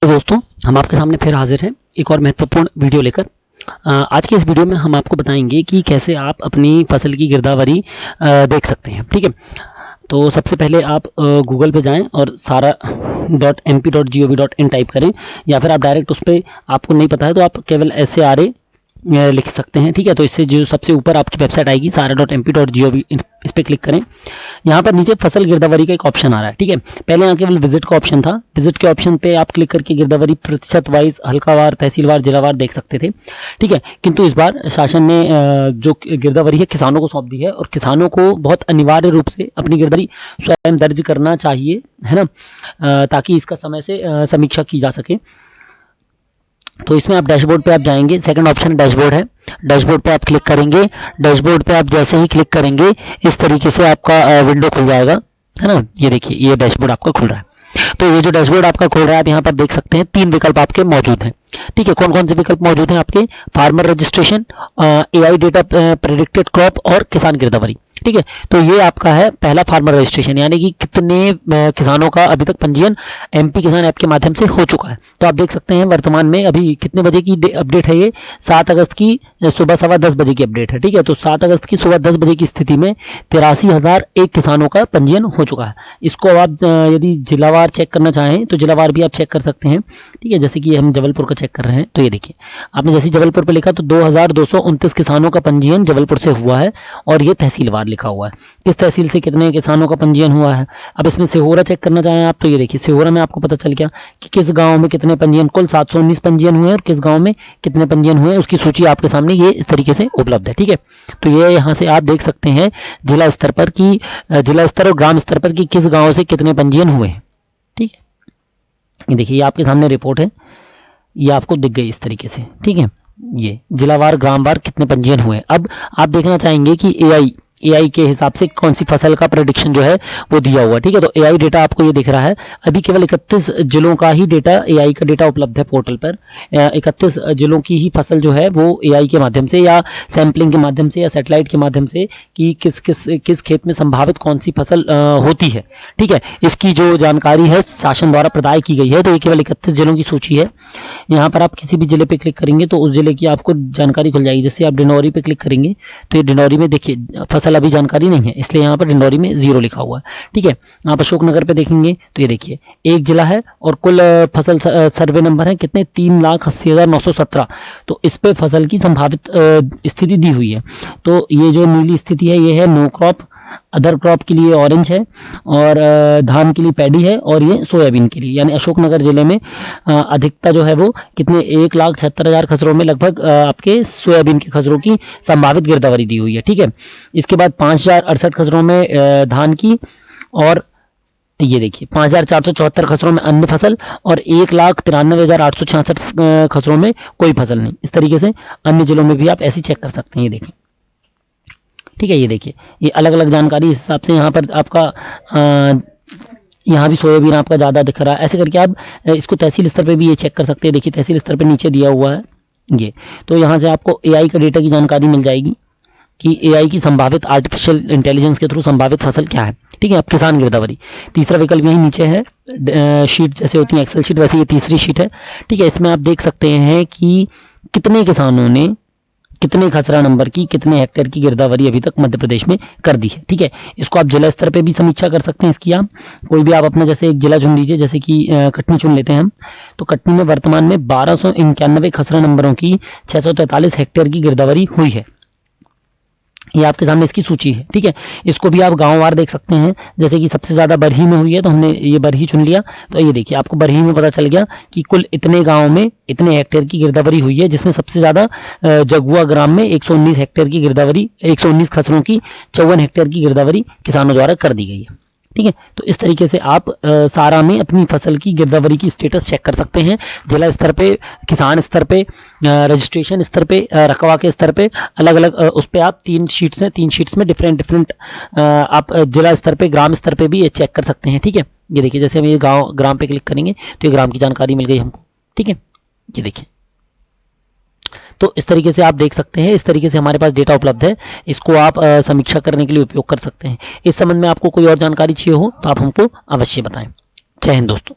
तो दोस्तों, हम आपके सामने फिर हाजिर हैं एक और महत्वपूर्ण वीडियो लेकर। आज के इस वीडियो में हम आपको बताएंगे कि कैसे आप अपनी फसल की गिरदावरी देख सकते हैं। ठीक है, तो सबसे पहले आप गूगल पे जाएं और sara.mp.gov.in टाइप करें, या फिर आप डायरेक्ट उस पर, आपको नहीं पता है तो आप केवल SARA लिख सकते हैं। ठीक है, तो इससे जो सबसे ऊपर आपकी वेबसाइट आएगी sara.mp.gov, इस पर क्लिक करें। यहाँ पर नीचे फसल गिरदावरी का एक ऑप्शन आ रहा है। ठीक है, पहले यहाँ केवल विजिट का ऑप्शन था। विजिट के ऑप्शन पे आप क्लिक करके गिरदावरी प्रतिशत वाइज, हल्कावार, तहसीलवार, जिलावार देख सकते थे। ठीक है, किंतु इस बार शासन ने जो गिरदावरी है किसानों को सौंप दी है, और किसानों को बहुत अनिवार्य रूप से अपनी गिरदावरी स्वयं दर्ज करना चाहिए, है ना, ताकि इसका समय से समीक्षा की जा सके। तो इसमें आप डैशबोर्ड पे आप जाएंगे, सेकंड ऑप्शन डैशबोर्ड है। डैशबोर्ड पे आप क्लिक करेंगे। डैशबोर्ड पे आप जैसे ही क्लिक करेंगे इस तरीके से आपका विंडो खुल जाएगा, है ना। ये देखिए, ये डैशबोर्ड आपका खुल रहा है। तो ये जो डैशबोर्ड आपका खुल रहा है, आप यहाँ पर देख सकते हैं 3 विकल्प आपके मौजूद हैं। ठीक है, कौन कौन से विकल्प मौजूद हैं आपके? Farmer registration, AI data, predicted crop और किसान गिरदावरी। ठीक है, तो ये आपका है पहला फार्मर रजिस्ट्रेशन, यानी कि कितने किसानों का अभी तक पंजीयन MP किसान ऐप के माध्यम से हो चुका है। तो आप देख सकते हैं वर्तमान में अभी कितने बजे की अपडेट है, ये 7 अगस्त की सुबह 10:15 बजे की अपडेट है। ठीक है, तो 7 अगस्त की सुबह 10 बजे की स्थिति में 83,001 किसानों का पंजीयन हो चुका है। इसको आप यदि जिलावार चेक करना चाहें तो जिलावार भी आप चेक कर सकते हैं। ठीक है, जैसे कि हम जबलपुर का चेक कर रहे हैं, तो ये देखिए, आपने जैसे जबलपुर पर लिखा तो 2229 किसानों का पंजीयन जबलपुर से हुआ है, और ये तहसीलवार लिखा हुआ है, किस तहसील से कितने किसानों का पंजीयन हुआ है। अब इसमें सिहोरा चेक करना चाहें आप तो ये देखिए, सिहोरा में आपको पता चल गया कि किस गांव में कितने पंजीयन, कुल 719 पंजीयन हुए और किस गांव में कितने पंजीयन हुए, उसकी सूची आपके सामने ये इस तरीके से उपलब्ध है। ठीक है, तो ये यहाँ से आप देख सकते हैं जिला स्तर पर कि जिला स्तर और ग्राम स्तर पर कि किस गाँव से कितने पंजीयन हुए हैं। ठीक है, ये देखिए, ये आपके सामने रिपोर्ट है, ये आपको दिख गई इस तरीके से। ठीक है, ये जिलावार ग्रामवार कितने पंजीयन हुए। अब आप देखना चाहेंगे कि AI के हिसाब से कौन सी फसल का प्रेडिक्शन जो है वो दिया हुआ है। ठीक है, तो AI डेटा आपको ये दिख रहा है। अभी केवल 31 जिलों का ही डेटा, AI का डेटा उपलब्ध है पोर्टल पर। 31 जिलों की ही फसल जो है वो AI के माध्यम से या सैंपलिंग के माध्यम से या सैटेलाइट के माध्यम से कि किस खेत में संभावित कौन सी फसल होती है। ठीक है, इसकी जो जानकारी है शासन द्वारा प्रदान की गई है। तो ये केवल 31 जिलों की सूची है। यहाँ पर आप किसी भी जिले पे क्लिक करेंगे तो उस जिले की आपको जानकारी खुल जाएगी। जैसे आप डिंडौरी पे क्लिक करेंगे तो ये डिंडौरी में देखिए फसल अभी जानकारी नहीं है, इसलिए यहाँ पर डिंडौरी में 0 लिखा हुआ है। ठीक है, आप अशोकनगर पे देखेंगे तो ये देखिए, एक जिला है और कुल फसल सर्वे नंबर है कितने, 3,80,917। तो इस पे फसल की संभावित स्थिति दी हुई है। तो ये जो नीली स्थिति है ये है नो क्रॉप, अदर क्रॉप के लिए ऑरेंज है, और धान के लिए पैडी है, और ये सोयाबीन के लिए, यानी अशोकनगर जिले में अधिकता जो है वो कितने 1,76,000 खसरों में लगभग आपके सोयाबीन के खसरों की संभावित गिरदावरी दी हुई है। ठीक है, इसके बाद 5,068 खसरों में धान की, और ये देखिए 5,474 खसरों में अन्य फसल, और 1,93,866 खसरों में कोई फसल नहीं। इस तरीके से अन्य जिलों में भी आप ऐसे चेक कर सकते हैं। ये देखिए, ठीक है, ये देखिए, ये अलग अलग जानकारी इस हिसाब से यहाँ पर आपका यहाँ भी सोयाबीन आपका ज़्यादा दिख रहा है। ऐसे करके आप इसको तहसील स्तर पे भी ये चेक कर सकते हैं। देखिए, तहसील स्तर पे नीचे दिया हुआ है ये, तो यहाँ से आपको AI का डेटा की जानकारी मिल जाएगी कि AI की संभावित आर्टिफिशियल इंटेलिजेंस के थ्रू संभावित फसल क्या है। ठीक है, अब किसान गिरदावरी तीसरा विकल्प यही नीचे है। शीट जैसे होती है एक्सेल शीट, वैसे ये तीसरी शीट है। ठीक है, इसमें आप देख सकते हैं कि कितने किसानों ने कितने खसरा नंबर की, कितने हेक्टेयर की गिरदावरी अभी तक मध्य प्रदेश में कर दी है। ठीक है, इसको आप जिला स्तर पे भी समीक्षा कर सकते हैं। इसकी आप कोई भी आप अपना जैसे एक जिला चुन लीजिए, जैसे कि कटनी चुन लेते हैं हम, तो कटनी में वर्तमान में 1291 खसरा नंबरों की 643 हेक्टेयर की गिरदावरी हुई है। ये आपके सामने इसकी सूची है। ठीक है, इसको भी आप गांववार देख सकते हैं, जैसे कि सबसे ज़्यादा बरही में हुई है तो हमने ये बरही चुन लिया। तो ये देखिए, आपको बरही में पता चल गया कि कुल इतने गांव में इतने हेक्टेयर की गिरदावरी हुई है, जिसमें सबसे ज़्यादा जगुआ ग्राम में 119 हेक्टेयर की गिरदावरी, 119 खसरों की 54 हेक्टेयर की गिरदावरी किसानों द्वारा कर दी गई है। ठीक है, तो इस तरीके से आप सारा में अपनी फसल की गिरदावरी की स्टेटस चेक कर सकते हैं। जिला स्तर पे, किसान स्तर पे, रजिस्ट्रेशन स्तर पे, रकबा के स्तर पे, अलग अलग उस पर आप 3 शीट्स में डिफरेंट आप जिला स्तर पे, ग्राम स्तर पे भी ये चेक कर सकते हैं। ठीक है, ये देखिए, जैसे हम ये ग्राम पे क्लिक करेंगे तो ये ग्राम की जानकारी मिल गई हमको। ठीक है, ये देखिए, तो इस तरीके से आप देख सकते हैं, इस तरीके से हमारे पास डेटा उपलब्ध है। इसको आप समीक्षा करने के लिए उपयोग कर सकते हैं। इस संबंध में आपको कोई और जानकारी चाहिए हो तो आप हमको अवश्य बताएं। जय हिंद दोस्तों।